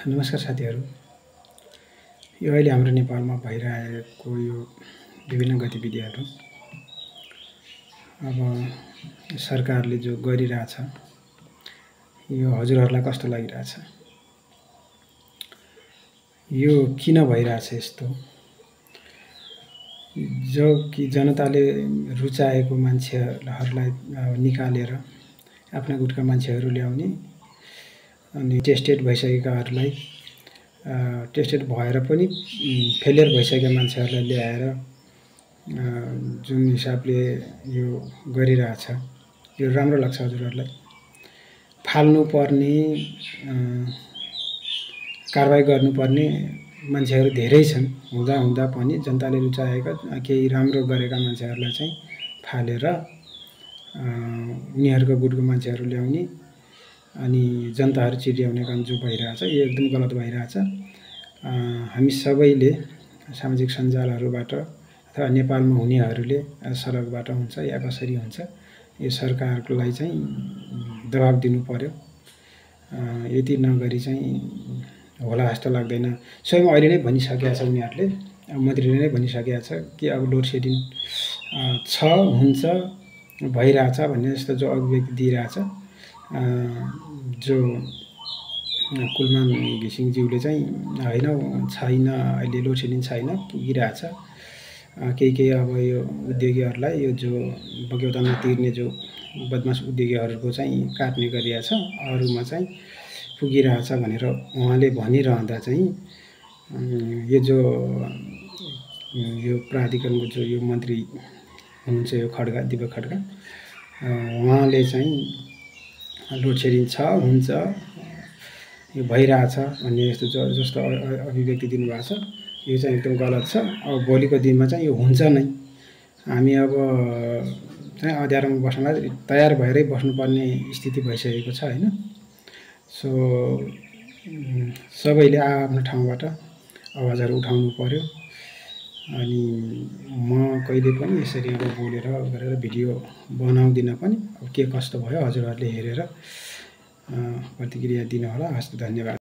नमस्कार साथीहरू। यो अहिले हाम्रो नेपालमा भइरहेको यो विभिन्न गतिविधिहरू अब सरकारले जो गरिरहेछ यो हजुरहरूलाई कस्तो लागिरहेछ? यो किन भइरहेछ यस्तो? जो कि जनताले रुचाएको मान्छेहरूलाई निकालेर आफ्ना गुटका मान्छेहरू ल्याउने अनि टेस्टेड भइसकेकाहरूलाई टेस्टेड भएर पनि फेलियर भइसकेका मान्छेहरूलाई ल्याएर जुन हिसाबले यो गरिरहेछ यो राम्रो लाग्छ हजुरहरूलाई। फाल्नुपर्ने कारबाही गर्नुपर्ने मान्छेहरू धेरै छन्, हुँदा पनि जनताले रुचाएका केही राम्रो गरेका मान्छेहरूलाई चाहिँ फालेर उनीहरूको गुटको मान्छेहरू ल्याउने अनि जनताहरू चिर्याउने काम जो भइरहेछ यो एकदम गलत भइरहेछ। हामी सबैले सामाजिक सञ्जालहरूबाट अथवा नेपालमा हुनेहरूले सडकबाट हुन्छ या कसरी हुन्छ यो सरकारलाई चाहिँ दबाब दिनु पर्यो। यति नगरी चाहिँ होला जस्तो लाग्दैन। स्वयं अहिले नै भनिसकेको छ उनीहरूले, मन्त्रीले नै भनिसकेको छ कि अब लोड सेडिङ छ, हुन्छ, भइरहेछ भन्ने जस्तो जो अभिव्यक्ति दिइरहेछ जो कुलमान घिसिङज्यूले चाहिँ होइन छैन, अहिले लोड सेडिङ छैन, पुगिरहेछ। केही अब यो उद्योगीहरूलाई यो जो बग्यौता नतिर्ने जो बदमास उद्योगीहरूको चाहिँ काट्ने गरिरहेछ, अरूमा चाहिँ पुगिरहेछ भनेर उहाँले भनिरहँदा चाहिँ यो जो यो प्राधिकरणको जो यो मन्त्री हुनुहुन्छ यो खड्का, दीपक खड्का, उहाँले चाहिँ लोड सेडिङ छ, हुन्छ, यो भइरहेछ भन्ने जस्तो अभिव्यक्ति दिनुभएको छ यो चाहिँ एकदम गलत छ। अब भोलिको दिनमा चाहिँ यो हुन्छ नै, हामी अब चाहिँ अँध्यारोमा बस्नलाई तयार भएरै बस्नुपर्ने स्थिति भइसकेको छ हैन। सो सबैले आफ्नो ठाउँबाट आवाजहरू उठाउनु पर्यो। अनि म कहिले पनि यसरी अब बोलेर गरेर भिडियो बनाउँदिनँ पनि। अब के कस्तो भयो हजुरहरूले हेरेर प्रतिक्रिया दिनु होला। हस्, धन्यवाद।